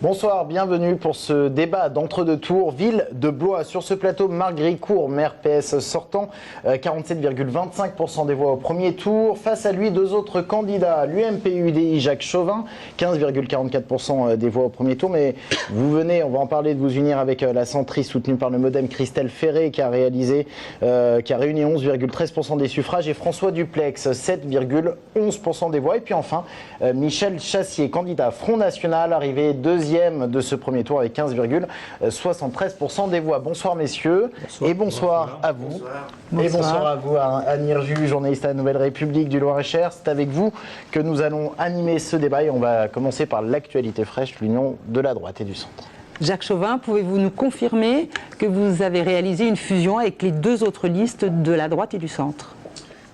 Bonsoir, bienvenue pour ce débat d'entre-deux tours. Ville de Blois. Sur ce plateau, Marc Gricourt, maire PS sortant, 47,25% des voix au premier tour. Face à lui, deux autres candidats, l'UMP-UDI Jacques Chauvin, 15,44% des voix au premier tour. Mais vous venez, on va en parler, de vous unir avec la centriste soutenue par le Modem, Christelle Ferré, qui a réuni 11,13% des suffrages, et François Duplex, 7,11% des voix. Et puis enfin, Michel Chassier, candidat Front National, arrivé deuxième de ce premier tour avec 15,73% des voix. Bonsoir messieurs, bonsoir. Et bonsoir à vous. Bonsoir. Et bonsoir à vous, Anne Hirju, journaliste à la Nouvelle République du Loir-et-Cher. C'est avec vous que nous allons animer ce débat et on va commencer par l'actualité fraîche, l'union de la droite et du centre. Jacques Chauvin, pouvez-vous nous confirmer que vous avez réalisé une fusion avec les deux autres listes de la droite et du centre?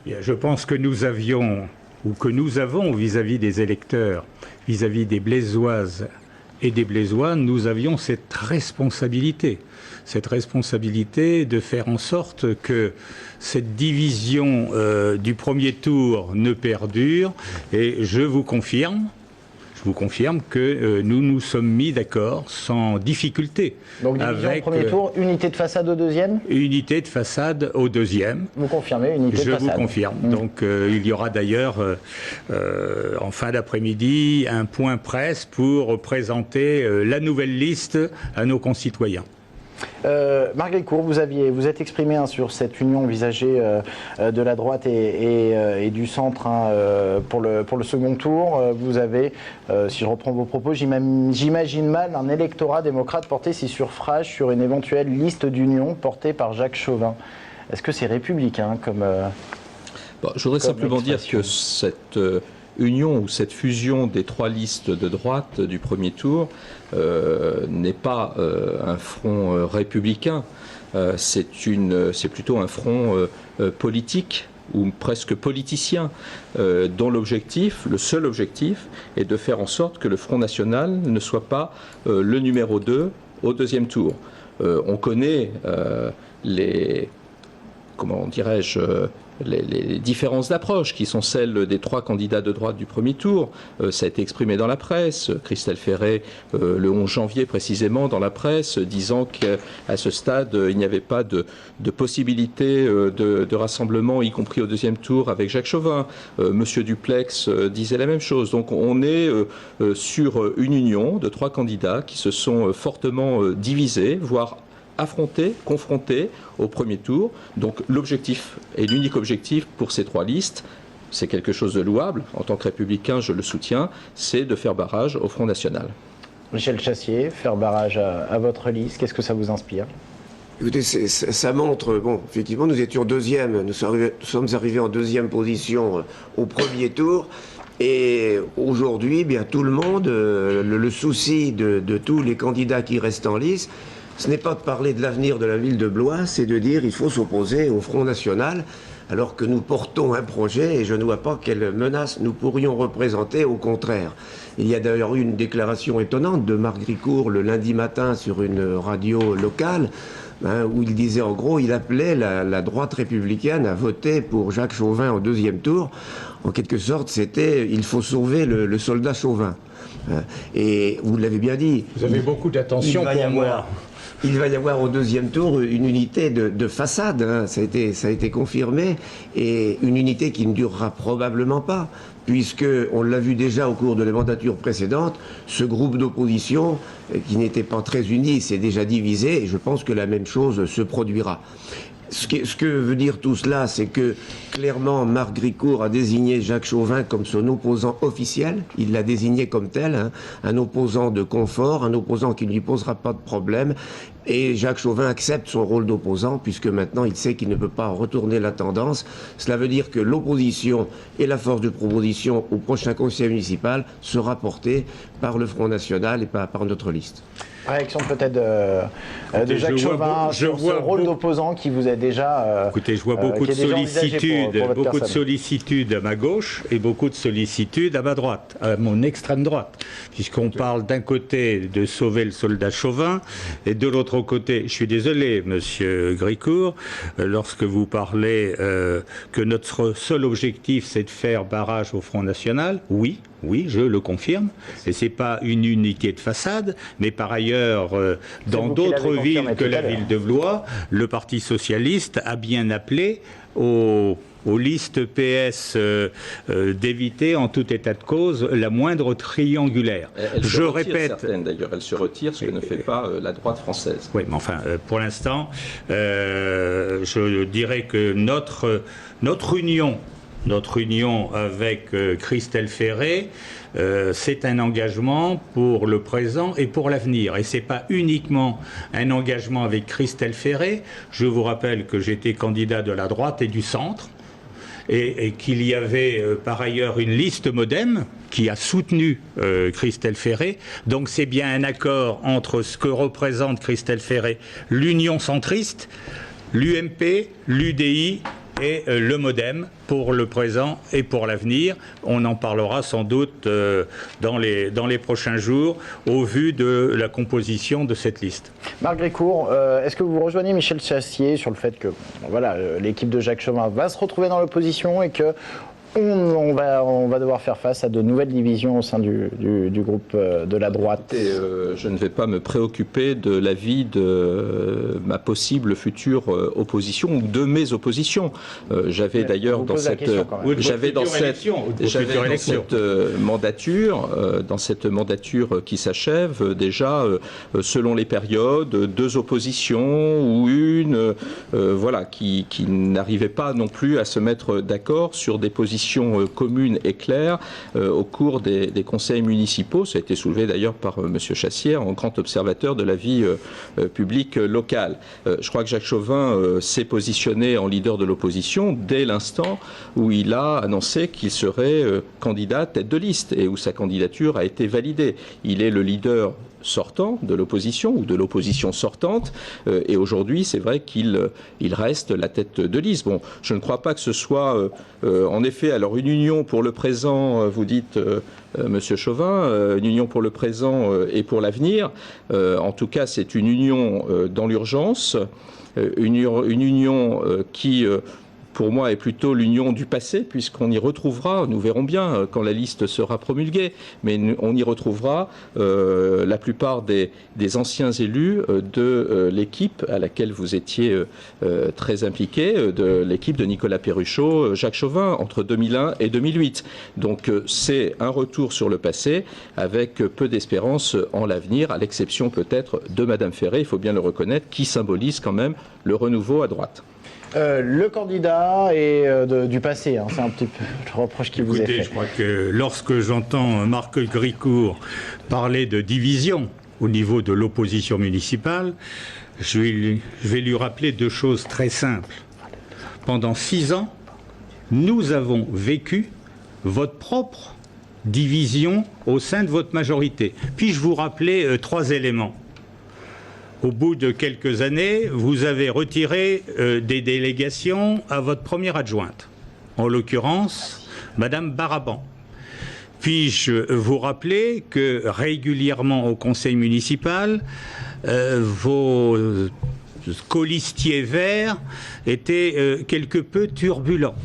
Je pense que nous avions, ou que nous avons vis-à-vis des électeurs, vis-à-vis des Blaisoises et des Blaisois, nous avions cette responsabilité de faire en sorte que cette division du premier tour ne perdure. Et je vous confirme que nous nous sommes mis d'accord sans difficulté. Donc division au premier tour, unité de façade au deuxième? Unité de façade au deuxième. Vous confirmez, unité de façade? Je vous confirme. Donc il y aura d'ailleurs en fin d'après-midi un point presse pour présenter la nouvelle liste à nos concitoyens. Marc Gricourt, vous êtes exprimé sur cette union envisagée de la droite et du centre pour le second tour. Vous avez, si je reprends vos propos, j'imagine mal un électorat démocrate porter ses suffrages sur une éventuelle liste d'union portée par Jacques Chauvin. Est-ce que c'est républicain comme je voudrais simplement dire que cette union ou cette fusion des trois listes de droite du premier tour n'est pas un front républicain, c'est plutôt un front politique ou presque politicien, dont le seul objectif est de faire en sorte que le Front National ne soit pas le numéro 2 au deuxième tour. On connaît les différences d'approche qui sont celles des trois candidats de droite du premier tour. Ça a été exprimé dans la presse. Christelle Ferré, le 11 janvier précisément, dans la presse, disant qu'à ce stade, il n'y avait pas de possibilité de rassemblement, y compris au deuxième tour, avec Jacques Chauvin. Monsieur Duplex disait la même chose. Donc on est sur une union de trois candidats qui se sont fortement divisés, voire affrontés, confrontés au premier tour. Donc l'objectif et l'unique objectif pour ces trois listes, c'est quelque chose de louable. En tant que républicain, je le soutiens, c'est de faire barrage au Front National. Michel Chassier, faire barrage à votre liste, qu'est-ce que ça vous inspire? Écoutez, ça montre, effectivement, nous étions deuxième, nous sommes arrivés en deuxième position au premier tour. Et aujourd'hui, tout le monde, le souci de tous les candidats qui restent en lice, ce n'est pas de parler de l'avenir de la ville de Blois, c'est de dire qu'il faut s'opposer au Front National, alors que nous portons un projet et je ne vois pas quelle menace nous pourrions représenter, au contraire. Il y a d'ailleurs eu une déclaration étonnante de Marc Gricourt le lundi matin sur une radio locale, où il disait en gros, il appelait la droite républicaine à voter pour Jacques Chauvin au deuxième tour. En quelque sorte, c'était « il faut sauver le soldat Chauvin ». Et vous l'avez bien dit. Vous avez beaucoup d'attention pour moi. Il va y avoir au deuxième tour une unité de façade, ça a été confirmé, et une unité qui ne durera probablement pas, puisque, on l'a vu déjà au cours de la mandature précédente, ce groupe d'opposition, qui n'était pas très uni, s'est déjà divisé, et je pense que la même chose se produira. Ce que veut dire tout cela, c'est que clairement Marc Gricourt a désigné Jacques Chauvin comme son opposant officiel. Il l'a désigné comme tel, un opposant de confort, un opposant qui ne lui posera pas de problème. Et Jacques Chauvin accepte son rôle d'opposant, puisque maintenant il sait qu'il ne peut pas retourner la tendance. Cela veut dire que l'opposition et la force de proposition au prochain conseil municipal sera portée par le Front National et pas par notre liste. Réaction peut-être de Jacques Chauvin sur ce rôle d'opposant qui vous est déjà... Écoutez, je vois beaucoup de sollicitudes à ma gauche et beaucoup de sollicitudes à ma droite, à mon extrême droite, puisqu'on parle d'un côté de sauver le soldat Chauvin et de l'autre l'autre côté, je suis désolé, Monsieur Gricourt, lorsque vous parlez que notre seul objectif c'est de faire barrage au Front National, oui, je le confirme, et c'est pas une unité de façade, mais par ailleurs, dans d'autres villes que la ville de Blois, le Parti socialiste a bien appelé aux listes PS d'éviter en tout état de cause la moindre triangulaire. Je répète, certaines d'ailleurs, elle se retire, ce que ne fait pas la droite française. Oui, mais enfin, pour l'instant, je dirais que notre union avec Christelle Ferré, c'est un engagement pour le présent et pour l'avenir. Et ce n'est pas uniquement un engagement avec Christelle Ferré. Je vous rappelle que j'étais candidat de la droite et du centre, et qu'il y avait par ailleurs une liste MoDem qui a soutenu Christelle Ferré. Donc c'est bien un accord entre ce que représente Christelle Ferré, l'Union centriste, l'UMP, l'UDI et le MoDem pour le présent et pour l'avenir. On en parlera sans doute dans les prochains jours au vu de la composition de cette liste. Marc Gricourt, est-ce que vous rejoignez Michel Chassier sur le fait que voilà, l'équipe de Jacques Chauvin va se retrouver dans l'opposition et que on va devoir faire face à de nouvelles divisions au sein du groupe de la droite? Je ne vais pas me préoccuper de l'avis de ma possible future opposition ou de mes oppositions. J'avais d'ailleurs dans cette mandature qui s'achève déjà selon les périodes 2 oppositions ou une qui n'arrivait pas non plus à se mettre d'accord sur des positions commune et claire au cours des conseils municipaux. Ça a été soulevé d'ailleurs par M. Chassier, en grand observateur de la vie publique locale. Je crois que Jacques Chauvin s'est positionné en leader de l'opposition dès l'instant où il a annoncé qu'il serait candidat tête de liste et où sa candidature a été validée. Il est le leader sortant de l'opposition ou de l'opposition sortante et aujourd'hui c'est vrai qu'il reste la tête de liste. Bon, je ne crois pas que ce soit en effet alors une union pour le présent, vous dites Monsieur Chauvin, une union pour le présent et pour l'avenir. En tout cas c'est une union dans l'urgence, une union qui pour moi, est plutôt l'union du passé, puisqu'on y retrouvera, nous verrons bien quand la liste sera promulguée, mais on y retrouvera la plupart des anciens élus de l'équipe à laquelle vous étiez très impliqué, de l'équipe de Nicolas Perruchot, Jacques Chauvin, entre 2001 et 2008. Donc c'est un retour sur le passé, avec peu d'espérance en l'avenir, à l'exception peut-être de Madame Ferré, il faut bien le reconnaître, qui symbolise quand même le renouveau à droite. Le candidat est du passé, hein, c'est un petit peu le reproche qui vous est fait. Je crois que lorsque j'entends Marc Gricourt parler de division au niveau de l'opposition municipale, je vais lui rappeler 2 choses très simples. Pendant 6 ans, nous avons vécu votre propre division au sein de votre majorité. Puis-je vous rappeler 3 éléments? Au bout de quelques années, vous avez retiré des délégations à votre première adjointe, en l'occurrence, Madame Baraban. Puis-je vous rappeler que régulièrement au conseil municipal, vos colistiers verts étaient quelque peu turbulents.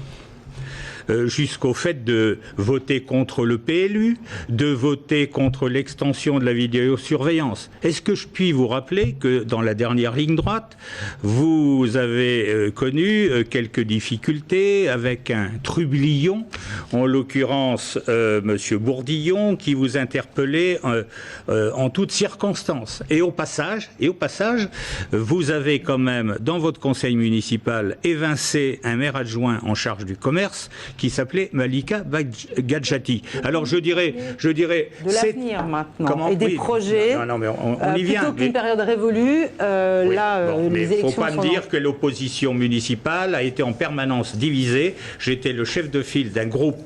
Jusqu'au fait de voter contre le PLU, de voter contre l'extension de la vidéosurveillance. Est-ce que je puis vous rappeler que dans la dernière ligne droite, vous avez connu quelques difficultés avec un trublion, en l'occurrence Monsieur Bourdillon, qui vous interpellait en toutes circonstances. Et au passage, vous avez quand même dans votre conseil municipal évincé un maire adjoint en charge du commerce qui s'appelait Malika Gadjati. Alors je dirais de l'avenir maintenant et des oui, projets. Non, mais on y vient. Plutôt qu'une période révolue, oui, les élections. Il ne faut pas me dire que l'opposition municipale a été en permanence divisée. J'étais le chef de file d'un groupe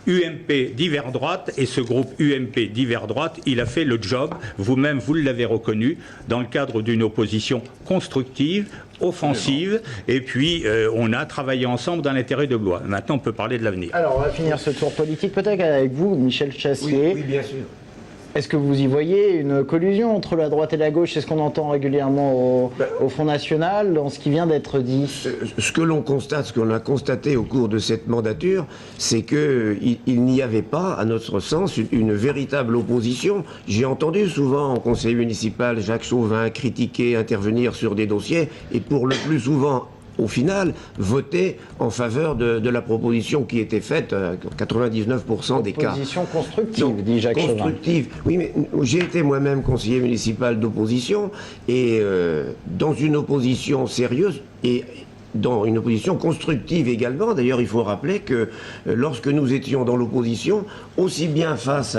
UMP divers droite, et ce groupe UMP divers droite, il a fait le job, vous-même vous l'avez reconnu, dans le cadre d'une opposition constructive, offensive, et puis on a travaillé ensemble dans l'intérêt de Blois. Maintenant on peut parler de l'avenir. Alors on va finir ce tour politique peut-être avec vous, Michel Chassier. Oui, bien sûr. Est-ce que vous y voyez une collusion entre la droite et la gauche? C'est ce qu'on entend régulièrement au Front National, dans ce qui vient d'être dit. Ce que l'on constate, ce qu'on a constaté au cours de cette mandature, c'est qu'il n'y avait pas, à notre sens, une véritable opposition. J'ai entendu souvent en conseil municipal Jacques Chauvin critiquer, intervenir sur des dossiers, et pour le plus souvent, au final, voter en faveur de la proposition qui était faite, 99% des cas. Opposition constructive, Donc, dit Jacques Chauvin. constructive. Oui, mais j'ai été moi-même conseiller municipal d'opposition, et dans une opposition sérieuse, et dans une opposition constructive également. D'ailleurs, il faut rappeler que lorsque nous étions dans l'opposition, aussi bien face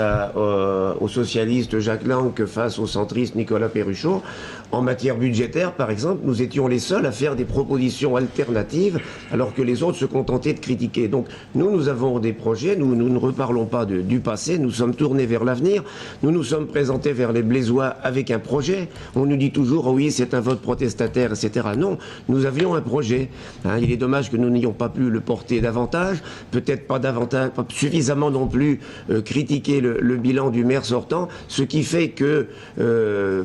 au socialiste Jacques Lang que face au centriste Nicolas Perruchot, en matière budgétaire, par exemple, nous étions les seuls à faire des propositions alternatives, alors que les autres se contentaient de critiquer. Donc, nous avons des projets, nous ne reparlons pas du passé, nous sommes tournés vers l'avenir, nous nous sommes présentés vers les Blésois avec un projet. On nous dit toujours, oh oui, c'est un vote protestataire, etc. Non, nous avions un projet. Hein, il est dommage que nous n'ayons pas pu le porter davantage, peut-être pas davantage, pas suffisamment non plus critiquer le bilan du maire sortant, ce qui fait que,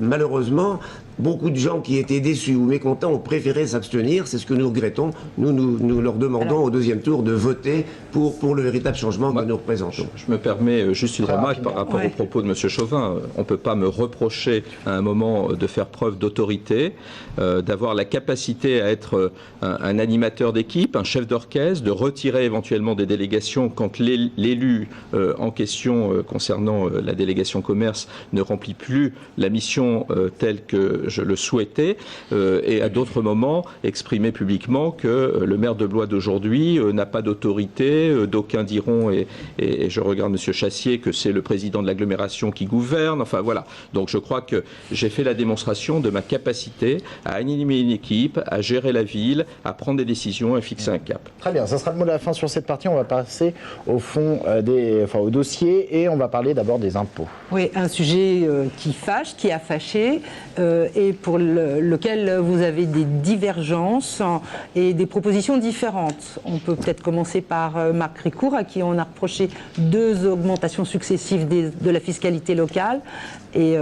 malheureusement, beaucoup de gens qui étaient déçus ou mécontents ont préféré s'abstenir, c'est ce que nous regrettons. Nous leur demandons au deuxième tour de voter pour le véritable changement que nous représentons. Je me permets juste une remarque par rapport aux propos de M. Chauvin. On ne peut pas me reprocher à un moment de faire preuve d'autorité, d'avoir la capacité à être un animateur d'équipe, un chef d'orchestre, de retirer éventuellement des délégations quand l'élu en question concernant la délégation commerce ne remplit plus la mission telle que je le souhaitais, et à d'autres moments exprimer publiquement que le maire de Blois d'aujourd'hui n'a pas d'autorité. D'aucuns diront, et je regarde M. Chassier, que c'est le président de l'agglomération qui gouverne. Enfin voilà. Donc je crois que j'ai fait la démonstration de ma capacité à animer une équipe, à gérer la ville, à prendre des décisions et fixer un cap. Très bien, ça sera le mot de la fin sur cette partie. On va passer au fond au dossier, et on va parler d'abord des impôts. Oui, un sujet qui fâche, qui a fâché, et pour lequel vous avez des divergences et des propositions différentes. On peut peut-être commencer par Marc Ricourt, à qui on a reproché 2 augmentations successives de la fiscalité locale, et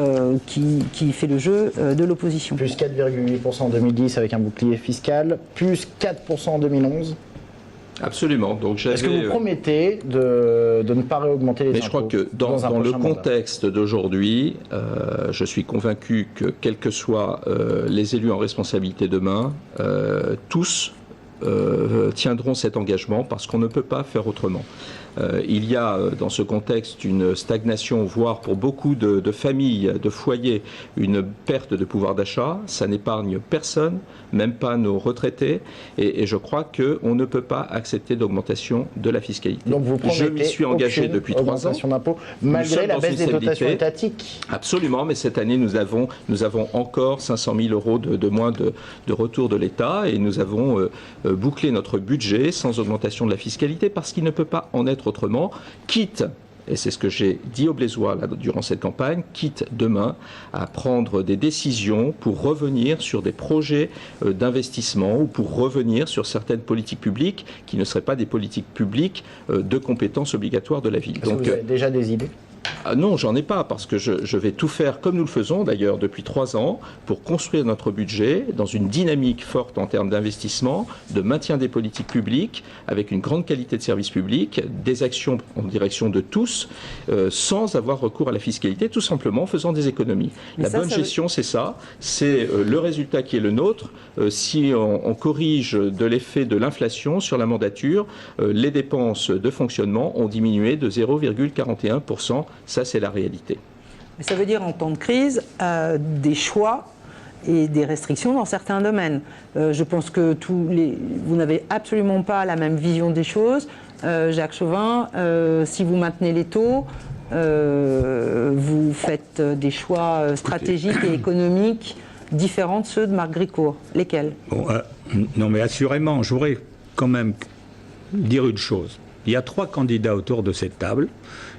qui fait le jeu de l'opposition. Plus 4,8% en 2010 avec un bouclier fiscal, plus 4% en 2011. Absolument. Donc est-ce que vous promettez de ne pas réaugmenter les impôts? Mais je crois que dans le contexte d'aujourd'hui, je suis convaincu que quels que soient les élus en responsabilité demain, tous tiendront cet engagement, parce qu'on ne peut pas faire autrement. Il y a dans ce contexte une stagnation, voire pour beaucoup de familles, de foyers, une perte de pouvoir d'achat. Ça n'épargne personne, même pas nos retraités. Et je crois qu'on ne peut pas accepter d'augmentation de la fiscalité. Donc vous je m'y suis engagé depuis 3 ans. D'impôt, malgré la baisse des dotations étatiques. Absolument, mais cette année nous avons encore 500 000 euros de moins de retour de l'État, et nous avons bouclé notre budget sans augmentation de la fiscalité, parce qu'il ne peut pas en être autrement, quitte, et c'est ce que j'ai dit aux Blésois durant cette campagne, quitte demain à prendre des décisions pour revenir sur des projets d'investissement, ou pour revenir sur certaines politiques publiques qui ne seraient pas des politiques publiques de compétences obligatoires de la ville. Donc, vous avez déjà des idées? Non, j'en ai pas, parce que je vais tout faire, comme nous le faisons d'ailleurs depuis 3 ans, pour construire notre budget dans une dynamique forte en termes d'investissement, de maintien des politiques publiques, avec une grande qualité de service public, des actions en direction de tous, sans avoir recours à la fiscalité, tout simplement en faisant des économies. La bonne gestion, c'est ça, c'est le résultat qui est le nôtre. Si on corrige de l'effet de l'inflation sur la mandature, les dépenses de fonctionnement ont diminué de 0,41%. Ça, c'est la réalité. Mais ça veut dire, en temps de crise, des choix et des restrictions dans certains domaines. Je pense que vous n'avez absolument pas la même vision des choses. Jacques Chauvin, si vous maintenez les taux, vous faites des choix stratégiques et économiques différents de ceux de Marc Ricourt. Lesquels? Non, mais assurément, je voudrais quand même dire une chose. Il y a 3 candidats autour de cette table.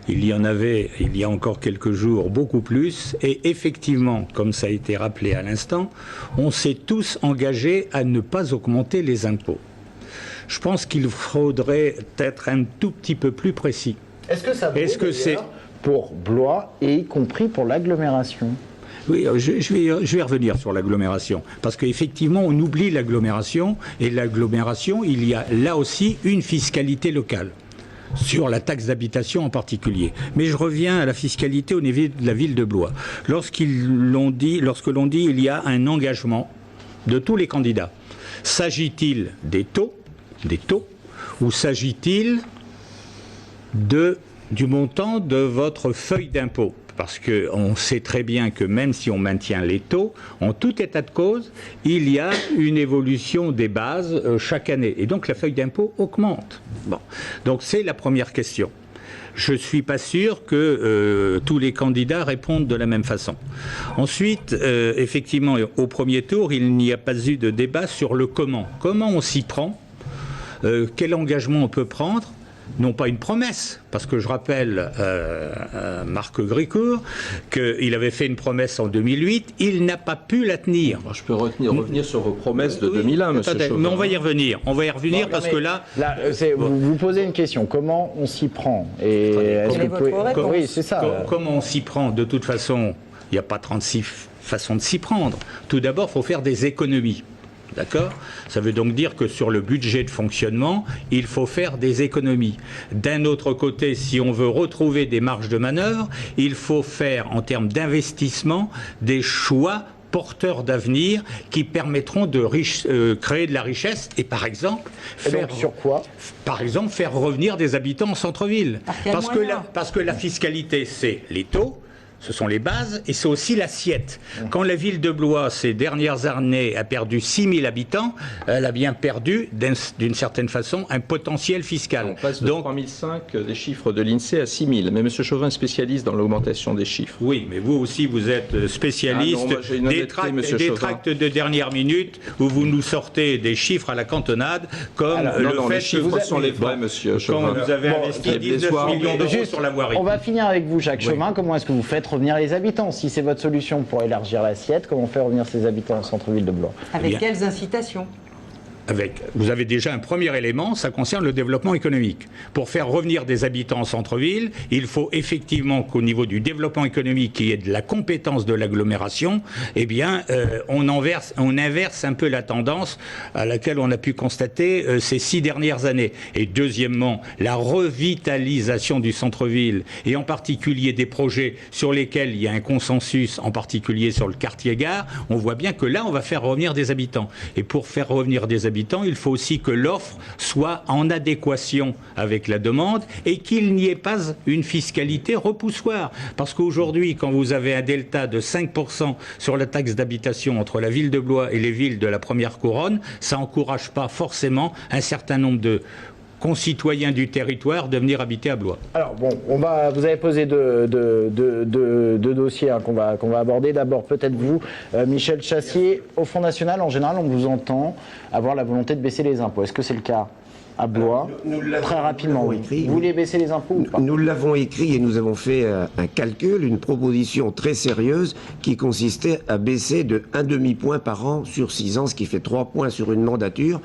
Il y en avait, il y a encore quelques jours, beaucoup plus. Et effectivement, comme ça a été rappelé à l'instant, on s'est tous engagés à ne pas augmenter les impôts. Je pense qu'il faudrait être un tout petit peu plus précis. Est-ce que ça vaut pour Blois et y compris pour l'agglomération. Oui, je vais revenir sur l'agglomération, parce qu'effectivement, on oublie l'agglomération, et l'agglomération, il y a là aussi une fiscalité locale, sur la taxe d'habitation en particulier. Mais je reviens à la fiscalité au niveau de la ville de Blois. Lorsque l'on dit il y a un engagement de tous les candidats, s'agit-il des taux, ou s'agit-il du montant de votre feuille d'impôt? Parce qu'on sait très bien que même si on maintient les taux, en tout état de cause, il y a une évolution des bases chaque année. Et donc la feuille d'impôt augmente. Bon. Donc c'est la première question. Je ne suis pas sûr que tous les candidats répondent de la même façon. Ensuite, effectivement, au premier tour, il n'y a pas eu de débat sur le comment. Comment on s'y prend? Quel engagement on peut prendre? Non pas une promesse, parce que je rappelle à Marc Grécourt qu'il avait fait une promesse en 2008, il n'a pas pu la tenir. Alors, je peux revenir sur vos promesses de 2001, monsieur Chauvin. Mais on va y revenir, parce que là... Vous posez une question, comment on s'y prend? Et est-ce que vous pouvez... Oui, c'est ça. Comment on s'y prend? De toute façon, il n'y a pas 36 façons de s'y prendre. Tout d'abord, il faut faire des économies. D'accord? Ça veut donc dire que sur le budget de fonctionnement, il faut faire des économies. D'un autre côté, si on veut retrouver des marges de manœuvre, il faut faire, en termes d'investissement, des choix porteurs d'avenir qui permettront de créer de la richesse et par exemple sur quoi? Par exemple, faire revenir des habitants en centre-ville. Parce que la fiscalité, c'est les taux. Ce sont les bases et c'est aussi l'assiette. Quand la ville de Blois, ces dernières années, a perdu 6 000 habitants, elle a bien perdu, d'une certaine façon, un potentiel fiscal. On passe de 3 500 des chiffres de l'INSEE à 6 000. Mais M. Chauvin est spécialiste dans l'augmentation des chiffres. Oui, mais vous aussi, vous êtes spécialiste des tracts de dernière minute où vous nous sortez des chiffres à la cantonade, comme les chiffres sont les vrais, monsieur Chauvin. Quand vous avez investi 19 millions d'euros sur la voirie. On va finir avec vous, Jacques Chauvin. Comment est-ce que vous faites revenir les habitants? Si c'est votre solution pour élargir l'assiette, comment faire revenir ces habitants au centre-ville de Blois? Avec quelles incitations? Vous avez déjà un premier élément, ça concerne le développement économique. Pour faire revenir des habitants en centre-ville, il faut effectivement qu'au niveau du développement économique, qui est de la compétence de l'agglomération, eh bien, on inverse un peu la tendance à laquelle on a pu constater ces 6 dernières années. Et deuxièmement, la revitalisation du centre-ville, et en particulier des projets sur lesquels il y a un consensus, en particulier sur le quartier-gare, on voit bien que là, on va faire revenir des habitants. Et pour faire revenir des habitants, il faut aussi que l'offre soit en adéquation avec la demande et qu'il n'y ait pas une fiscalité repoussoire. Parce qu'aujourd'hui, quand vous avez un delta de 5% sur la taxe d'habitation entre la ville de Blois et les villes de la première couronne, ça n'encourage pas forcément un certain nombre de concitoyens du territoire de venir habiter à Blois. Alors bon, vous avez posé deux dossiers qu'on va aborder. D'abord, peut-être vous, Michel Chassier, au Front National, en général, on vous entend avoir la volonté de baisser les impôts. Est-ce que c'est le cas à Blois? Très rapidement, oui. Vous voulez baisser les impôts ou pas? Nous l'avons écrit et nous avons fait un calcul, une proposition très sérieuse qui consistait à baisser de 1,5 point par an sur 6 ans, ce qui fait 3 points sur une mandature.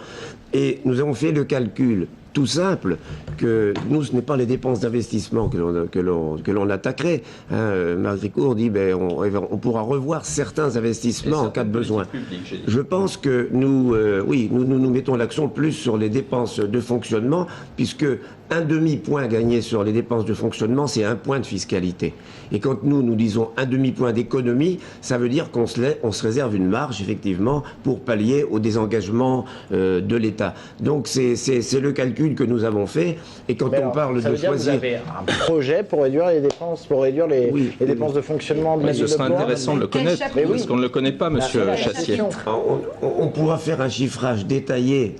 Et nous avons fait le calcul tout simple que nous, ce n'est pas les dépenses d'investissement que l'on attaquerait. Marc Grécourt dit on pourra revoir certains investissements en cas de besoin. Je pense que nous mettons l'accent plus sur les dépenses de fonctionnement, puisque 1,5 point gagné sur les dépenses de fonctionnement, c'est 1 point de fiscalité. Et quand nous disons 1,5 point d'économie, ça veut dire qu'on se réserve une marge, effectivement, pour pallier au désengagement de l'État. Donc c'est le calcul que nous avons fait. Et quand on parle de choisir... Vous avez un projet pour réduire les dépenses, les dépenses de fonctionnement de la ville de Blois. Ce serait intéressant de le connaître, parce qu'on ne le connaît pas, monsieur Chassier. On pourra faire un chiffrage détaillé,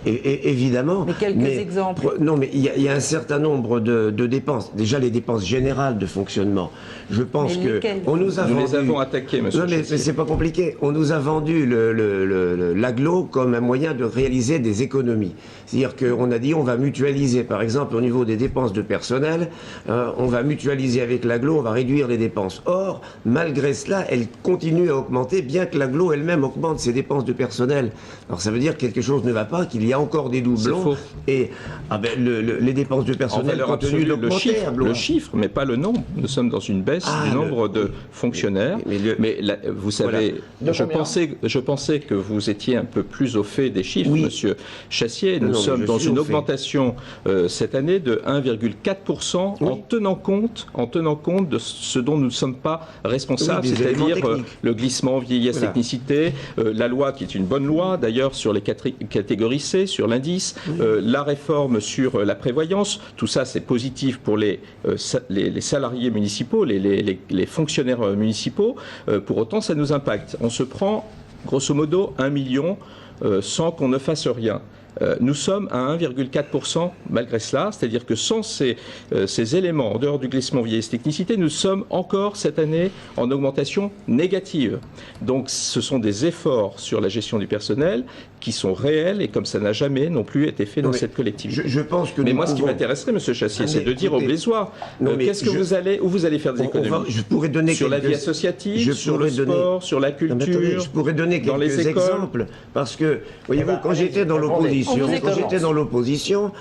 évidemment. Mais quelques exemples. Non, mais il y a un certain nombre de dépenses. Déjà, les dépenses générales de fonctionnement. Je pense que nous les avons attaquées, monsieur Chassier. Mais c'est pas compliqué. On nous a vendu l'agglo comme un moyen de réaliser des économies. C'est-à-dire qu'on a dit on va mutualiser, par exemple, au niveau des dépenses de personnel, on va mutualiser avec l'agglo, on va réduire les dépenses. Or, malgré cela, elle continue à augmenter, bien que l'agglo elle-même augmente ses dépenses de personnel. Alors ça veut dire que quelque chose ne va pas, qu'il y a encore des doublons. faux. Et les dépenses de En personnel valeur continuent absolue, d'augmenter. le chiffre, mais pas le nombre. Nous sommes dans une baisse du nombre de fonctionnaires. Mais vous savez, De je combien pensais que vous étiez un peu plus au fait des chiffres, Oui. Monsieur Chassier. Nous Non, mais sommes je dans suis une au fait. augmentation cette année de 1,4% Oui. en tenant compte de ce dont nous ne sommes pas responsables, Oui, des éléments c'est-à-dire techniques. le glissement vieillesse Voilà. technicité, la loi qui est une bonne loi d'ailleurs sur les catégories C, sur l'indice, la réforme sur la prévoyance, tout ça c'est positif pour les salariés municipaux, les fonctionnaires municipaux, pour autant ça nous impacte. On se prend grosso modo 1 million sans qu'on ne fasse rien. Nous sommes à 1,4% malgré cela, c'est-à-dire que sans ces éléments, en dehors du glissement vieillesse technicité, nous sommes encore cette année en augmentation négative. Donc ce sont des efforts sur la gestion du personnel qui sont réels et comme ça n'a jamais non plus été fait dans cette collectivité. Je pense que mais nous moi, ce qui pouvons- m'intéresserait, Monsieur Chassier, Ah, c'est mais de dire aux écoutez, Blésois, non, mais qu'est-ce que où vous allez faire des économies je pourrais donner sur la quelques- vie associative, je sur le pourrais donner- sport, sur la Non, mais culture, attendez, je pourrais donner dans les quelques écoles. exemples parce que voyez-vous, quand allez-y, j'étais dans répondez. l'opposition, On vous quand écoute. j'étais dans l'opposition,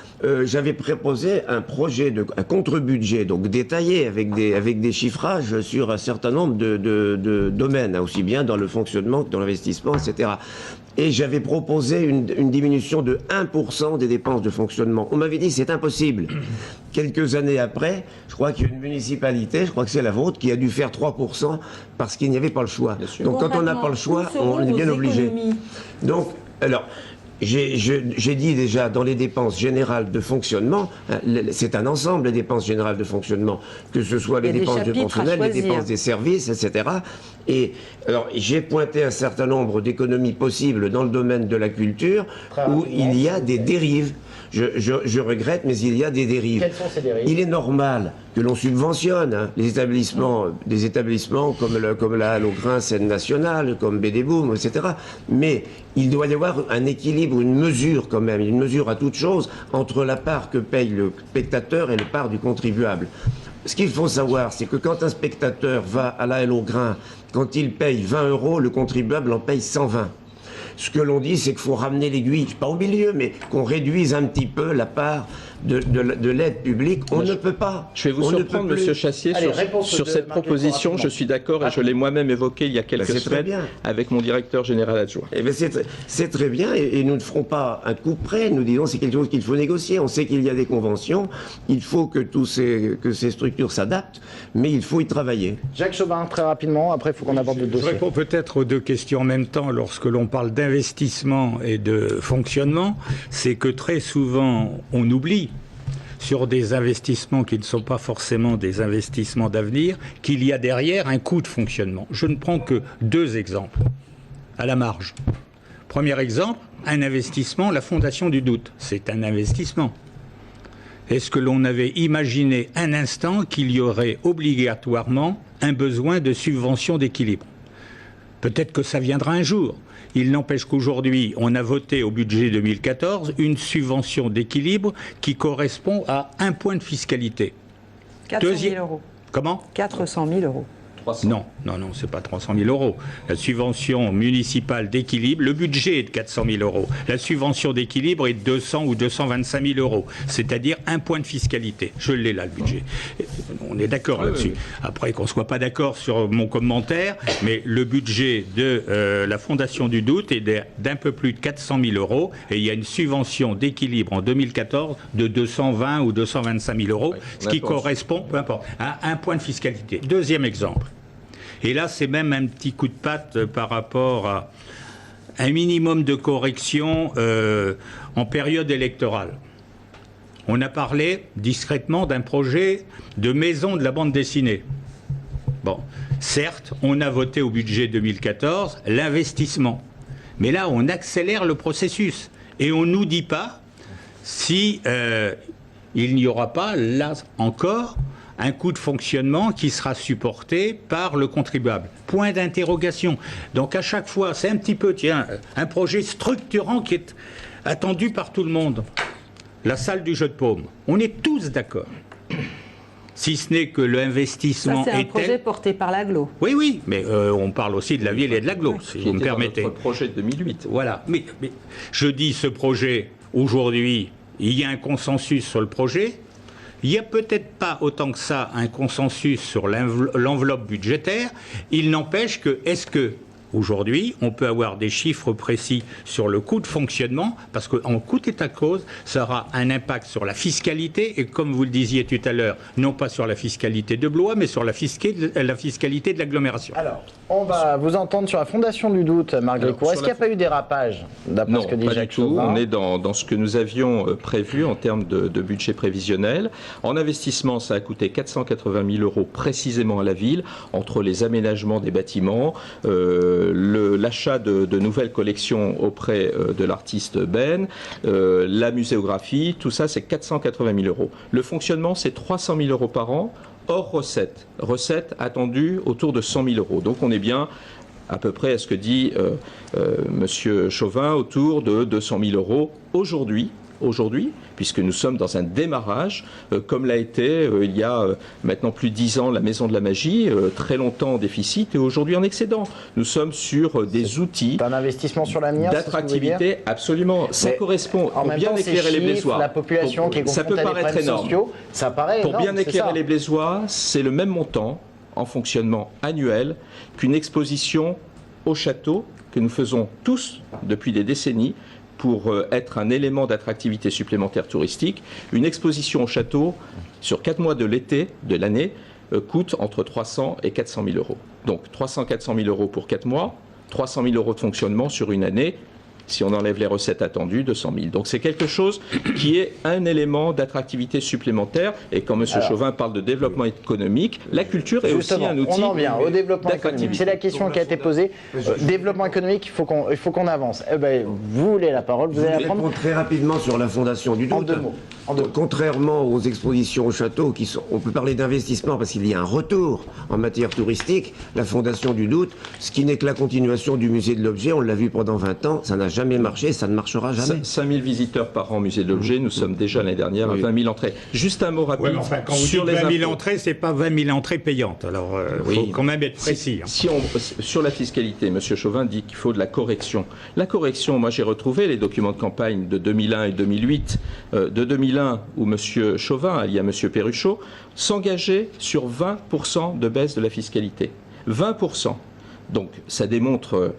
j'avais proposé un projet un contre-budget, donc détaillé avec des chiffrages sur un certain nombre de domaines, hein, aussi bien dans le fonctionnement que dans l'investissement, etc. Et j'avais proposé une diminution de 1% des dépenses de fonctionnement. On m'avait dit c'est impossible. Quelques années après, je crois qu'il y a une municipalité, je crois que c'est la vôtre, qui a dû faire 3% parce qu'il n'y avait pas le choix. Bien sûr. Donc quand on n'a pas le choix, on est bien obligé. Donc, alors, j'ai dit déjà dans les dépenses générales de fonctionnement, hein, c'est un ensemble les dépenses générales de fonctionnement, que ce soit les Il y a des dépenses de chapitres à personnel, les choisir. dépenses des services, etc. Et alors j'ai pointé un certain nombre d'économies possibles dans le domaine de la culture où il y a des dérives. Je regrette, mais il y a des dérives. Quelles sont ces dérives? Il est normal que l'on subventionne hein, des établissements comme la Halle au Grain, Scène Nationale, comme BD-Boom, etc. Mais il doit y avoir un équilibre, une mesure quand même, une mesure à toute chose entre la part que paye le spectateur et la part du contribuable. Ce qu'il faut savoir, c'est que quand un spectateur va à la Halle au Grain, quand il paye 20 €, le contribuable en paye 120. Ce que l'on dit, c'est qu'il faut ramener l'aiguille, pas au milieu, mais qu'on réduise un petit peu la part de l'aide publique. On ne peut pas. Je vais vous On ne surprendre, peut plus. Monsieur Chassier, Allez, réponse sur de cette Marc proposition. Leclerc, Je suis d'accord et je l'ai moi-même évoqué il y a quelques c'est très semaines bien. avec mon directeur général adjoint. Eh bien, c'est très bien et nous ne ferons pas un coup près. Nous disons c'est quelque chose qu'il faut négocier. On sait qu'il y a des conventions. Il faut que que ces structures s'adaptent, mais il faut y travailler. Jacques Chaubin, très rapidement, après il faut qu'on aborde le Je dossier. réponds peut-être aux deux questions en même temps lorsque l'on parle d'investissement et de fonctionnement. C'est que très souvent, on oublie sur des investissements qui ne sont pas forcément des investissements d'avenir, qu'il y a derrière un coût de fonctionnement. Je ne prends que deux exemples, à la marge. Premier exemple, un investissement, la Fondation du Doute. C'est un investissement. Est-ce que l'on avait imaginé un instant qu'il y aurait obligatoirement un besoin de subvention d'équilibre ? Peut-être que ça viendra un jour. Il n'empêche qu'aujourd'hui, on a voté au budget 2014 une subvention d'équilibre qui correspond à 1 point de fiscalité. 400 000 €. Comment ? 400 000 €. Non, c'est pas 300 000 €. La subvention municipale d'équilibre, le budget est de 400 000 €. La subvention d'équilibre est de 200 ou 225 000 €, c'est-à-dire 1 point de fiscalité. Je l'ai là, le budget. On est d'accord là-dessus. Après, qu'on ne soit pas d'accord sur mon commentaire, mais le budget de la Fondation du Doute est d'un peu plus de 400 000 € et il y a une subvention d'équilibre en 2014 de 220 ou 225 000 €, ce qui correspond, peu importe, à 1 point de fiscalité. Deuxième exemple. Et là, c'est même un petit coup de patte par rapport à un minimum de correction en période électorale. On a parlé discrètement d'un projet de maison de la bande dessinée. Bon, certes, on a voté au budget 2014 l'investissement. Mais là, on accélère le processus. Et on ne nous dit pas si il n'y aura pas, là encore, un coût de fonctionnement qui sera supporté par le contribuable. Point d'interrogation. Donc à chaque fois, c'est un petit peu, un projet structurant qui est attendu par tout le monde. La salle du jeu de paume. On est tous d'accord. Si ce n'est que l'investissement Ça, c'est un est projet tel... porté par l'aglo. Oui, mais on parle aussi de la ville et de l'agglo, si Qui vous me était dans permettez. notre projet de 2008. Voilà. Mais je dis ce projet, aujourd'hui, il y a un consensus sur le projet. Il n'y a peut-être pas autant que ça un consensus sur l'enveloppe budgétaire. Il n'empêche que, est-ce que aujourd'hui, on peut avoir des chiffres précis sur le coût de fonctionnement, parce qu'en coût état de cause, ça aura un impact sur la fiscalité, et comme vous le disiez tout à l'heure, non pas sur la fiscalité de Blois, mais sur la fiscalité de l'agglomération. Alors, on va vous entendre sur la Fondation du Doute, Marc Grécourt. Est-ce qu'il n'y a pas eu dérapage, d'après ce que dit pas Jacques du tout. Chauvin ? On est dans ce que nous avions prévu en termes de budget prévisionnel. En investissement, ça a coûté 480 000 € précisément à la ville, entre les aménagements des bâtiments, l'achat de nouvelles collections auprès de l'artiste Ben, la muséographie, tout ça c'est 480 000 €. Le fonctionnement c'est 300 000 € par an, hors recettes. Recettes attendues autour de 100 000 €. Donc on est bien à peu près à ce que dit Monsieur Chauvin, autour de 200 000 € aujourd'hui, puisque nous sommes dans un démarrage, comme l'a été il y a maintenant plus de 10 ans la Maison de la Magie, très longtemps en déficit et aujourd'hui en excédent. Nous sommes sur des outils un investissement sur l'avenir d'attractivité, absolument. Ça correspond pour bien éclairer les Blésois. La population qui est ça peut confrontée à des paraître problèmes énorme. sociaux, ça paraît Pour énorme, bien c'est éclairer ça. les Blésois, c'est le même montant en fonctionnement annuel qu'une exposition au château que nous faisons tous depuis des décennies pour être un élément d'attractivité supplémentaire touristique. Une exposition au château sur 4 mois de l'été, de l'année, coûte entre 300 et 400 000 €. Donc 300-400 000 € pour 4 mois, 300 000 € de fonctionnement sur une année. Si on enlève les recettes attendues, 200 000. Donc c'est quelque chose qui est un élément d'attractivité supplémentaire. Et quand M. Chauvin parle de développement économique, la culture est aussi un outil on en vient au développement économique. d'attractivité. C'est la question qui a été posée. Développement économique, il faut qu'on avance. Eh ben, vous voulez la parole, vous allez la prendre. Répondre très rapidement sur la Fondation du Doute. En 2 mots. Contrairement aux expositions au château, on peut parler d'investissement parce qu'il y a un retour en matière touristique, la Fondation du Doute, ce qui n'est que la continuation du musée de l'objet, on l'a vu pendant 20 ans, ça n'a jamais marché, ça ne marchera jamais. 5 000 visiteurs par an au musée de l'objet, nous sommes déjà l'année dernière à 20 000 entrées. Juste un mot rapide Ouais, mais enfin, quand vous sur dites les 20 000 impôts. entrées, c'est pas 20 000 entrées payantes. Alors, il faut quand même être précis. Sur la fiscalité, M. Chauvin dit qu'il faut de la correction. La correction, moi j'ai retrouvé les documents de campagne de 2001 et 2008. De 2001, où M. Chauvin, il y a M. Perruchot, s'engageait sur 20% de baisse de la fiscalité. 20%. Donc ça démontre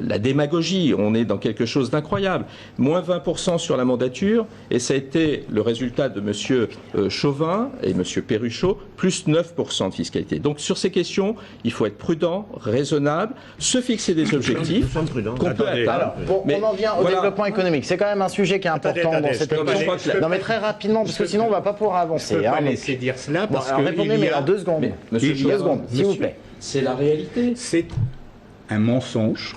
la démagogie, on est dans quelque chose d'incroyable. Moins 20% sur la mandature, et ça a été le résultat de M. Chauvin et M. Perruchot, plus 9% de fiscalité. Donc sur ces questions, il faut être prudent, raisonnable, se fixer des objectifs Nous sommes prudents. qu'on peut Attendez. atteindre. Alors, Mais on en vient au voilà. développement économique. C'est quand même un sujet qui est important Attendez, dans cette non, mais émission. je peux Non, mais très rapidement, parce que sinon on ne va pas pouvoir Je avancer. ne peux pas hein, donc- laisser dire cela Bon, parce alors que répondez, il y mais a- en 2 secondes. Mais, monsieur Il y a- 2 Chauvin, secondes, s'il vous monsieur, plaît. c'est la réalité. C'est un mensonge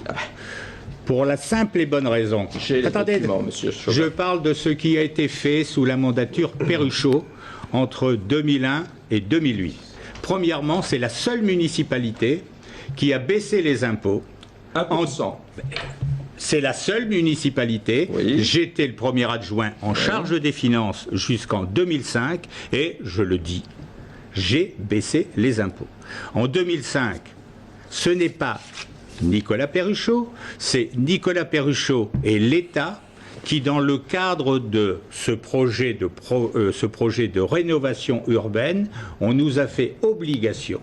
pour la simple et bonne raison. J'ai les Attendez, documents, monsieur Chauvin. je parle de ce qui a été fait sous la mandature Perruchot entre 2001 et 2008. Premièrement, c'est la seule municipalité qui a baissé les impôts. 1%. C'est la seule municipalité. Oui. J'étais le premier adjoint en charge des finances jusqu'en 2005 et je le dis, j'ai baissé les impôts. En 2005, ce n'est pas Nicolas Perruchot, c'est Nicolas Perruchot et l'État qui, dans le cadre de ce projet de rénovation urbaine, on nous a fait obligation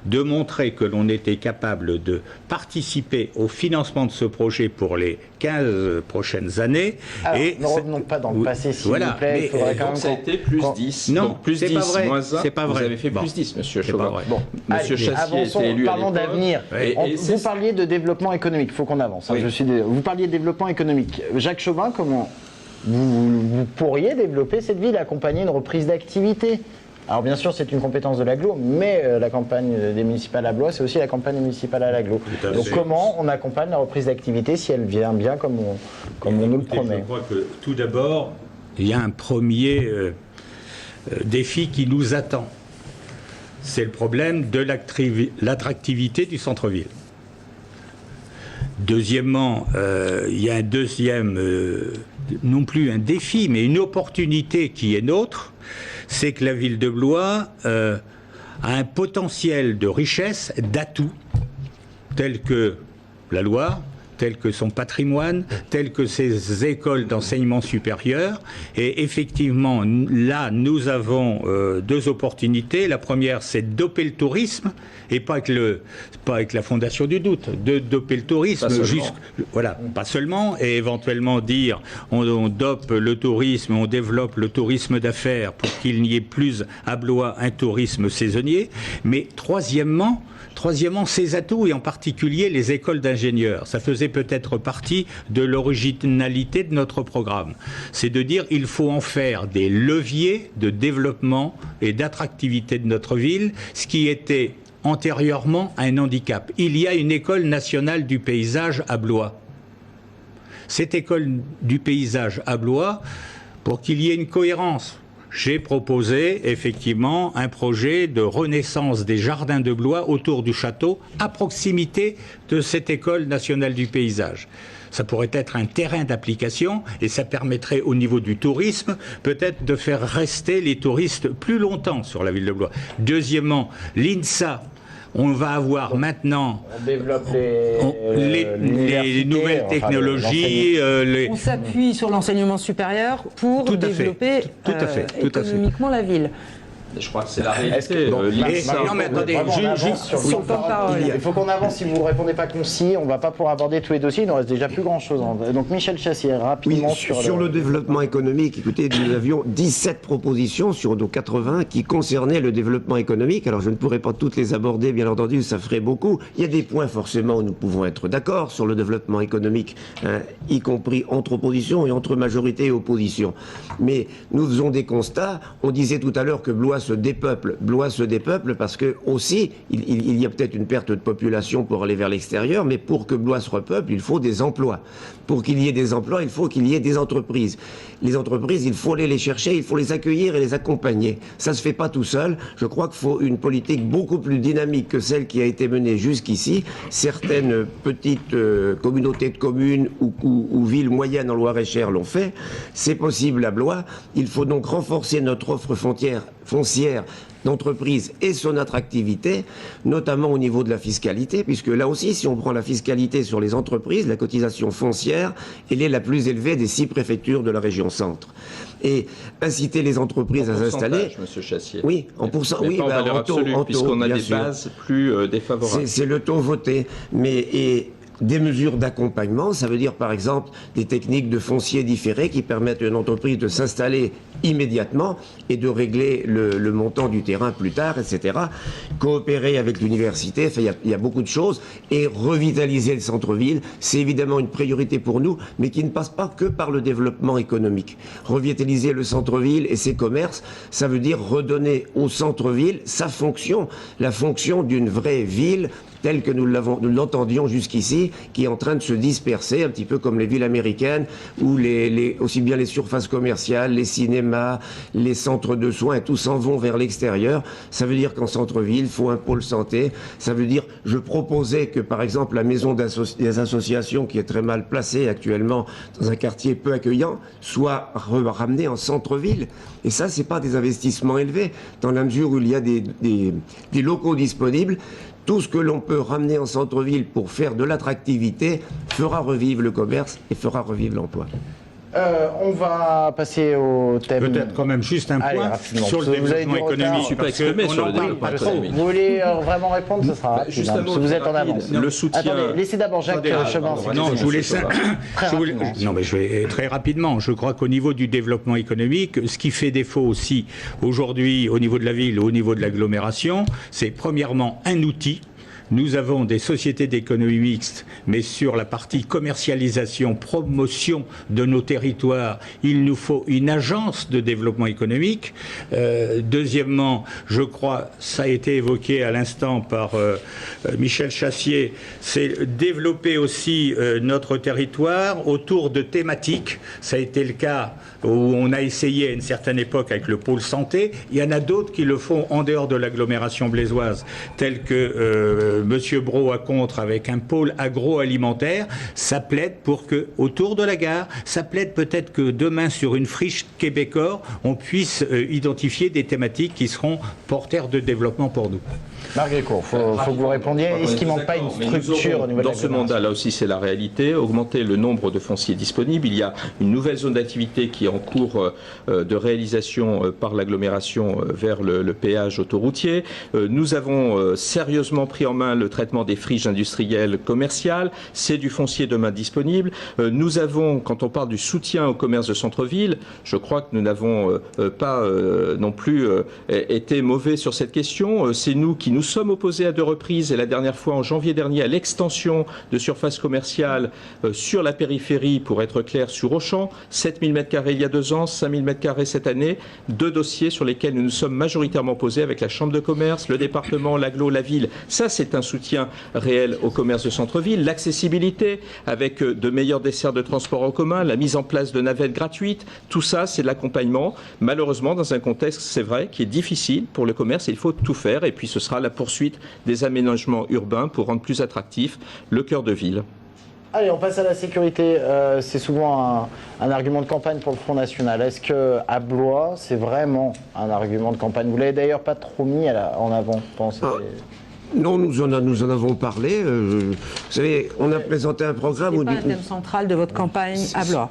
de montrer que l'on était capable de participer au financement de ce projet pour les 15 prochaines années. Alors, et ne revenons pas dans le passé, s'il voilà, vous plaît. mais, Il faudrait quand Donc même ça a été plus 10. Non, donc plus c'est 10, pas vrai, moins 1. c'est pas vrai. Vous avez fait Bon. plus 10, monsieur C'est Chauvin. pas vrai. Bon, Monsieur allez, Chassier avançons, était élu à parlons l'époque. d'avenir. Et Vous parliez de développement économique, il faut qu'on avance. hein, Oui. vous parliez de développement économique. Jacques Chauvin, comment vous pourriez développer cette ville, accompagner une reprise d'activité? Alors bien sûr, c'est une compétence de l'aglo, mais la campagne des municipales à Blois, c'est aussi la campagne municipale à l'aglo. Tout à Donc fait. comment on accompagne la reprise d'activité si elle vient bien comme on nous le Écoutez, promet? Je crois que tout d'abord, il y a un premier défi qui nous attend. C'est le problème de l'attractivité du centre-ville. Deuxièmement, il y a un deuxième, non plus un défi, mais une opportunité qui est nôtre, c'est que la ville de Blois a un potentiel de richesse, d'atouts, tels que la Loire, tel que son patrimoine, tel que ses écoles d'enseignement supérieur. Et effectivement, là, nous avons deux opportunités. La première, c'est de doper le tourisme, et pas avec la Fondation du Doute, de doper le tourisme, voilà, pas seulement, et éventuellement dire on dope le tourisme, on développe le tourisme d'affaires pour qu'il n'y ait plus à Blois un tourisme saisonnier. Mais troisièmement, ses atouts, et en particulier les écoles d'ingénieurs. Ça faisait peut-être partie de l'originalité de notre programme. C'est de dire il faut en faire des leviers de développement et d'attractivité de notre ville, ce qui était antérieurement un handicap. Il y a une école nationale du paysage à Blois. Cette école du paysage à Blois, pour qu'il y ait une cohérence, j'ai proposé effectivement un projet de renaissance des jardins de Blois autour du château, à proximité de cette école nationale du paysage. Ça pourrait être un terrain d'application et ça permettrait au niveau du tourisme peut-être de faire rester les touristes plus longtemps sur la ville de Blois. Deuxièmement, l'INSA. On va avoir maintenant on développe les nouvelles technologies. On s'appuie sur l'enseignement supérieur pour développer économiquement la ville. Je crois que c'est la réalité. Non, mais attendez, sur le temps de parole. Il faut qu'on avance. Si vous ne répondez pas concis, on ne va pas pouvoir aborder tous les dossiers. Il ne reste déjà plus grand-chose. Donc Michel Chassier, rapidement sur le développement économique. Écoutez, nous avions 17 propositions sur nos 80 qui concernaient le développement économique. Alors je ne pourrais pas toutes les aborder, bien entendu, ça ferait beaucoup. Il y a des points forcément où nous pouvons être d'accord sur le développement économique, hein, y compris entre opposition et entre majorité et opposition. Mais nous faisons des constats. On disait tout à l'heure que Blois se dépeuple parce que aussi il y a peut-être une perte de population pour aller vers l'extérieur, mais pour que Blois se repeuple, il faut des emplois. Pour qu'il y ait des emplois, il faut qu'il y ait des entreprises. Les entreprises, il faut aller les chercher, il faut les accueillir et les accompagner. Ça se fait pas tout seul. Je crois qu'il faut une politique beaucoup plus dynamique que celle qui a été menée jusqu'ici. Certaines petites communautés de communes ou villes moyennes en Loir-et-Cher l'ont fait. C'est possible à Blois. Il faut donc renforcer notre offre foncière d'entreprise et son attractivité, notamment au niveau de la fiscalité, puisque là aussi, si on prend la fiscalité sur les entreprises, la cotisation foncière, elle est la plus élevée des 6 préfectures de la région centre. Et inciter les entreprises à s'installer. Monsieur Chassier. Oui, en pourcent, mais oui, pas en valeur absolue, puisqu'on a des sûr. bases plus défavorables. C'est le taux voté, mais des mesures d'accompagnement, ça veut dire par exemple des techniques de foncier différé qui permettent à une entreprise de s'installer immédiatement et de régler le montant du terrain plus tard, etc. Coopérer avec l'université, enfin, il y a beaucoup de choses. Et revitaliser le centre-ville, c'est évidemment une priorité pour nous, mais qui ne passe pas que par le développement économique. Revitaliser le centre-ville et ses commerces, ça veut dire redonner au centre-ville sa fonction, la fonction d'une vraie ville, telle que nous l'entendions jusqu'ici, qui est en train de se disperser, un petit peu comme les villes américaines, où aussi bien les surfaces commerciales, les cinémas, les centres de soins, tout s'en vont vers l'extérieur. Ça veut dire qu'en centre-ville, il faut un pôle santé. Ça veut dire, je proposais que, par exemple, la maison des associations, qui est très mal placée actuellement dans un quartier peu accueillant, soit ramenée en centre-ville. Et ça, c'est pas des investissements élevés, dans la mesure où il y a des locaux disponibles. Tout ce que l'on peut ramener en centre-ville pour faire de l'attractivité fera revivre le commerce et fera revivre l'emploi. On va passer au thème. Peut-être quand même juste un point sur le développement économique. Je ne suis pas exprimé sur le développement économique. Vous voulez vraiment répondre? Ce sera rapide, juste un mot vous êtes en rapide. avance. Le soutien. Attendez, laissez d'abord Jacques Chemin. Non, je voulais ça. Non, mais je vais très rapidement. Je crois qu'au niveau du développement économique, ce qui fait défaut aussi aujourd'hui au niveau de la ville, au niveau de l'agglomération, c'est premièrement un outil. Nous avons des sociétés d'économie mixte, mais sur la partie commercialisation, promotion de nos territoires, il nous faut une agence de développement économique. Deuxièmement, je crois, ça a été évoqué à l'instant par Michel Chassier, c'est développer aussi notre territoire autour de thématiques. Ça a été le cas où on a essayé à une certaine époque avec le pôle santé. Il y en a d'autres qui le font en dehors de l'agglomération blésoise, tels que Monsieur Brault à Contre avec un pôle agroalimentaire. Ça plaide pour que, autour de la gare, ça plaide peut-être que demain sur une friche québécois, on puisse identifier des thématiques qui seront porteurs de développement pour nous. Marc Grécourt, il faut que vous répondiez. Est-ce qu'il ne manque pas une structure au niveau de dans la ce mandat, là aussi c'est la réalité, augmenter le nombre de fonciers disponibles. Il y a une nouvelle zone d'activité qui est en cours de réalisation par l'agglomération vers le péage autoroutier. Nous avons sérieusement pris en main le traitement des friches industrielles commerciales. C'est du foncier demain disponible. Nous avons, quand on parle du soutien au commerce de centre-ville, je crois que nous n'avons pas non plus été mauvais sur cette question. C'est nous qui nous sommes opposés à 2 reprises, et la dernière fois en janvier dernier, à l'extension de surface commerciale sur la périphérie, pour être clair, sur Auchan. 7000 m² il y a 2 ans, 5000 m² cette année. 2 dossiers sur lesquels nous nous sommes majoritairement opposés avec la Chambre de commerce, le département, l'agglo, la ville. Ça, c'est un soutien réel au commerce de centre-ville. L'accessibilité avec de meilleurs desserts de transport en commun, la mise en place de navettes gratuites, tout ça, c'est de l'accompagnement. Malheureusement, dans un contexte, c'est vrai, qui est difficile pour le commerce, il faut tout faire. Et puis, ce sera la poursuite des aménagements urbains pour rendre plus attractif le cœur de ville. Allez, on passe à la sécurité. C'est souvent un argument de campagne pour le Front National. Est-ce qu'à Blois, c'est vraiment un argument de campagne? Vous l'avez d'ailleurs pas trop mis en avant, pensez. Non, nous en avons parlé. Vous savez, on a présenté un programme... C'est pas un thème central de votre campagne à Blois.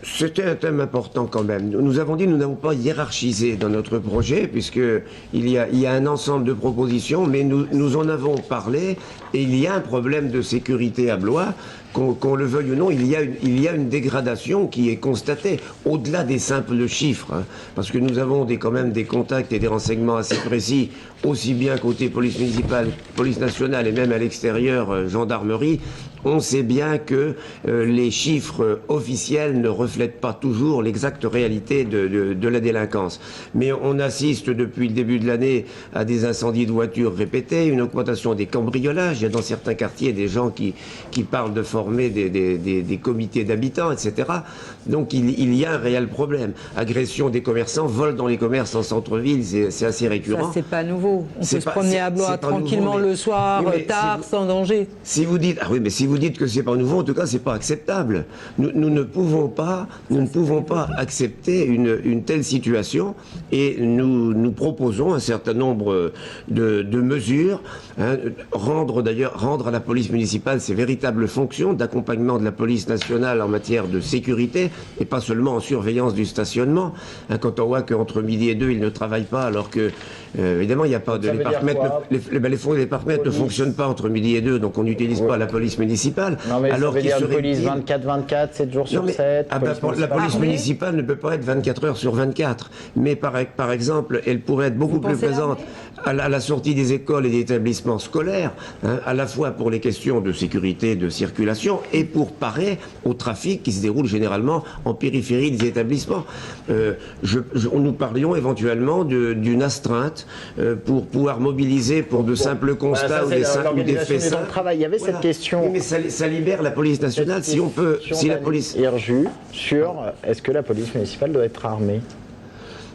C'était un thème important quand même. Nous avons dit que nous n'avons pas hiérarchisé dans notre projet, puisqu'il y a un ensemble de propositions, mais nous en avons parlé, et il y a un problème de sécurité à Blois. Qu'on le veuille ou non, il y a une dégradation qui est constatée, au-delà des simples chiffres, hein, parce que nous avons quand même des contacts et des renseignements assez précis, aussi bien côté police municipale, police nationale et même à l'extérieur, gendarmerie. On sait bien que les chiffres officiels ne reflètent pas toujours l'exacte réalité de la délinquance. Mais on assiste depuis le début de l'année à des incendies de voitures répétés, une augmentation des cambriolages. Il y a dans certains quartiers des gens qui parlent de former des comités d'habitants, etc. Donc il y a un réel problème. Agression des commerçants, vol dans les commerces en centre-ville, c'est assez récurrent. Ça, c'est pas nouveau. On peut se promener à Blois tranquillement le soir, tard, sans danger. Si vous dites, si vous dites que c'est pas nouveau, en tout cas, c'est pas acceptable. Nous ne pouvons pas accepter une telle situation, et nous proposons un certain nombre de mesures, hein, rendre à la police municipale ses véritables fonctions d'accompagnement de la police nationale en matière de sécurité, et pas seulement en surveillance du stationnement. Hein, quand on voit qu'entre midi et 2, ils ne travaillent pas, alors que évidemment, il n'y a pas de... Les fonds des parcs-mètres ne fonctionnent pas entre midi et 2, donc on n'utilise pas la police municipale. Non, mais alors ça veut dire serait police 24-24, 7 jours sur 7. La police municipale ne peut pas être 24 heures sur 24. Mais par exemple, elle pourrait être beaucoup plus présente à la sortie des écoles et des établissements scolaires, hein, à la fois pour les questions de sécurité, de circulation, et pour parer au trafic qui se déroule généralement en périphérie des établissements. Nous parlions éventuellement d'une astreinte pour pouvoir mobiliser pour de simples constats ou des faits. Il y avait cette question. Oui, mais ça libère la police nationale si on peut. Si la police. Herju sur est-ce que la police municipale doit être armée?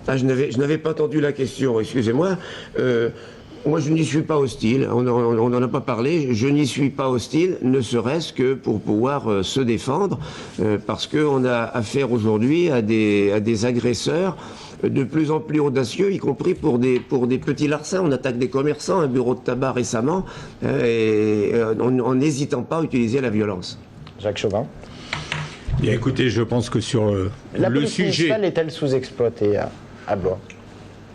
Ah, je n'avais pas entendu la question, excusez-moi. Moi, je n'y suis pas hostile, on n'en a pas parlé, je n'y suis pas hostile, ne serait-ce que pour pouvoir se défendre, parce qu'on a affaire aujourd'hui à des agresseurs de plus en plus audacieux, y compris pour des petits larcins. On attaque des commerçants, un bureau de tabac récemment, en n'hésitant pas à utiliser la violence. Jacques Chauvin. Bien, écoutez, je pense que sur la le police sujet... municipale est-elle sous-exploitée à Blois?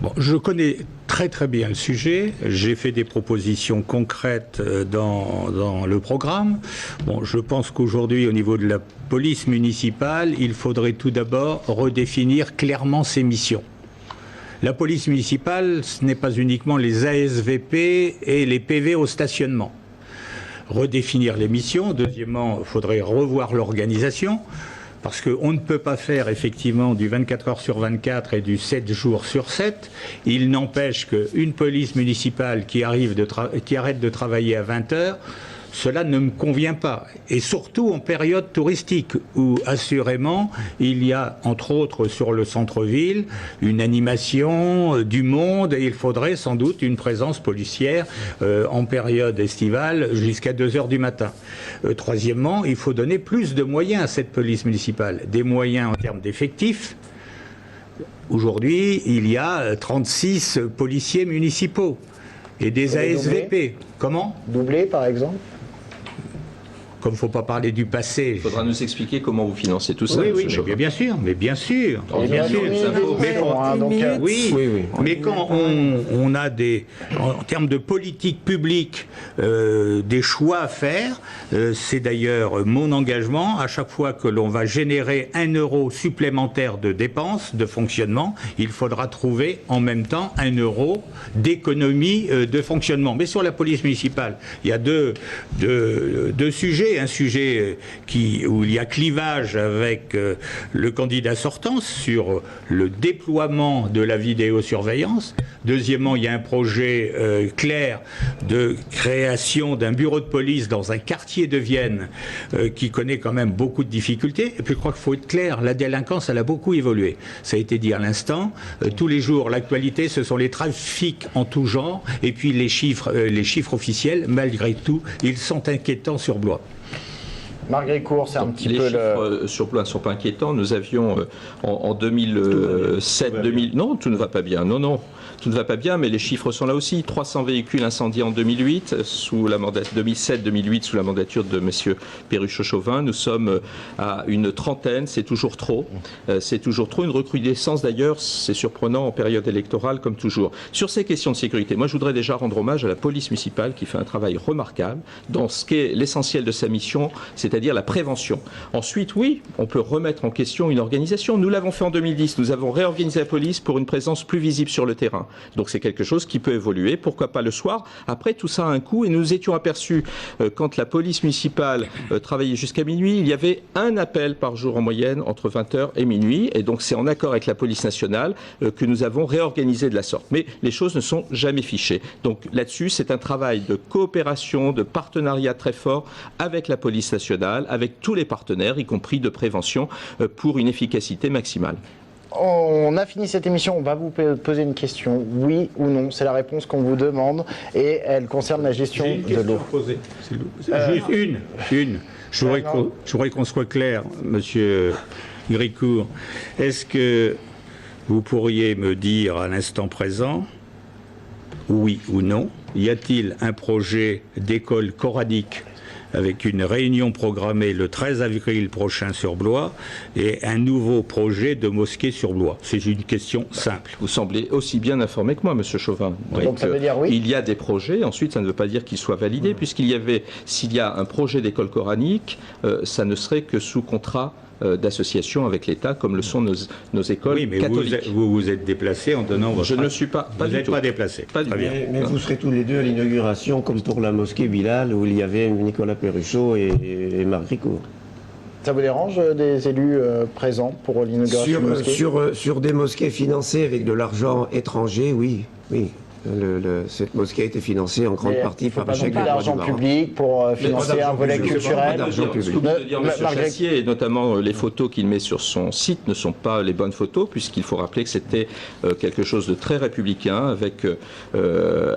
Bon, je connais très très bien le sujet. J'ai fait des propositions concrètes dans le programme. Bon, je pense qu'aujourd'hui, au niveau de la police municipale, il faudrait tout d'abord redéfinir clairement ses missions. La police municipale, ce n'est pas uniquement les ASVP et les PV au stationnement. Redéfinir les missions. Deuxièmement, il faudrait revoir l'organisation. Parce qu'on ne peut pas faire effectivement du 24 heures sur 24 et du 7 jours sur 7. Il n'empêche qu'une police municipale qui arrête de travailler à 20 heures, cela ne me convient pas. Et surtout en période touristique, où assurément il y a, entre autres sur le centre-ville, une animation du monde, et il faudrait sans doute une présence policière en période estivale jusqu'à 2 heures du matin. Troisièmement, il faut donner plus de moyens à cette police municipale, des moyens en termes d'effectifs. Aujourd'hui, il y a 36 policiers municipaux. et des Et ASVP. Comment? Doublé, par exemple? Comme il ne faut pas parler du passé. Il faudra nous expliquer comment vous financez tout ça. Oui, oui, monsieur Chauvin. mais bien sûr, mais bien sûr. Et bien bien sûr. sûr. Mais quand- donc, oui, Oui, oui. mais quand on a en termes de politique publique, des choix à faire, c'est d'ailleurs mon engagement, à chaque fois que l'on va générer 1 euro supplémentaire de dépenses, de fonctionnement, il faudra trouver en même temps 1 euro d'économie de fonctionnement. Mais sur la police municipale, il y a deux sujets. Un sujet où il y a clivage avec le candidat sortant sur le déploiement de la vidéosurveillance. Deuxièmement, il y a un projet clair de création d'un bureau de police dans un quartier de Vienne qui connaît quand même beaucoup de difficultés. Et puis je crois qu'il faut être clair, la délinquance, elle a beaucoup évolué. Ça a été dit à l'instant. Tous les jours, l'actualité, ce sont les trafics en tout genre. Et puis les chiffres officiels, malgré tout, ils sont inquiétants sur Blois. Marc Grécourt, c'est un petit Les peu chiffres sur Blois ne sont pas inquiétants. Nous avions en 2007, 2000... Non, tout ne va pas bien. Non, non. Tout ne va pas bien, mais les chiffres sont là aussi. 300 véhicules incendiés en 2008, 2007-2008, sous la mandature de M. Perruchot-Chauvin. Nous sommes à une trentaine, c'est toujours trop. C'est toujours trop. Une recrudescence d'ailleurs, c'est surprenant en période électorale, comme toujours. Sur ces questions de sécurité, moi je voudrais déjà rendre hommage à la police municipale qui fait un travail remarquable dans ce qui est l'essentiel de sa mission, c'est-à-dire la prévention. Ensuite, oui, on peut remettre en question une organisation. Nous l'avons fait en 2010. Nous avons réorganisé la police pour une présence plus visible sur le terrain. Donc c'est quelque chose qui peut évoluer, pourquoi pas le soir. Après, tout ça a un coût et nous nous étions aperçus, quand la police municipale travaillait jusqu'à minuit, il y avait un appel par jour en moyenne entre 20h et minuit. Et donc c'est en accord avec la police nationale que nous avons réorganisé de la sorte. Mais les choses ne sont jamais fichées. Donc là-dessus, c'est un travail de coopération, de partenariat très fort avec la police nationale, avec tous les partenaires, y compris de prévention, pour une efficacité maximale. On a fini cette émission, on va vous poser une question, oui ou non, c'est la réponse qu'on vous demande et elle concerne la gestion de l'eau. Juste une. Je voudrais qu'on soit clair, monsieur Grécourt. Est-ce que vous pourriez me dire à l'instant présent, oui ou non, y a-t-il un projet d'école coranique avec une réunion programmée le 13 avril prochain sur Blois et un nouveau projet de mosquée sur Blois? C'est une question simple. Vous semblez aussi bien informé que moi, monsieur Chauvin. Donc ça veut dire oui? Il y a des projets, ensuite ça ne veut pas dire qu'ils soient validés, s'il y a un projet d'école coranique, ça ne serait que sous contrat d'association avec l'État, comme le sont nos écoles oui, mais catholiques. vous vous êtes déplacé en donnant votre... Je ne suis pas Vous du n'êtes tout. pas déplacé. Pas du Très tout. bien. Mais vous serez tous les deux à l'inauguration, comme pour la mosquée Bilal, où il y avait Nicolas Perruchot et Marc Grécourt. Ça vous dérange des élus présents pour l'inauguration de mosquée? Sur des mosquées financées avec de l'argent étranger, oui. Cette mosquée a été financée en grande partie par pas le chèque non plus du roi du l'argent Maroc. public pour financer un volet culturel. d'argent public. Ce que vous de dire, M. Marc Chassier, et notamment les photos qu'il met sur son site, ne sont pas les bonnes photos, puisqu'il faut rappeler que c'était quelque chose de très républicain,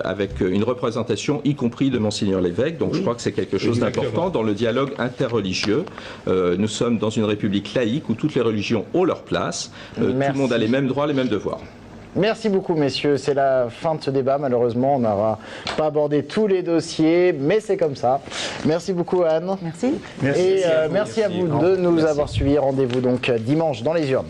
avec une représentation, y compris de Monseigneur l'évêque. Donc je crois que c'est quelque chose d'important dans le dialogue interreligieux. Nous sommes dans une république laïque où toutes les religions ont leur place. Tout le monde a les mêmes droits, les mêmes devoirs. Merci beaucoup, messieurs. C'est la fin de ce débat. Malheureusement, on n'aura pas abordé tous les dossiers, mais c'est comme ça. Merci beaucoup, Anne. Merci. Et merci à vous de nous avoir suivis. Rendez-vous donc dimanche dans les urnes.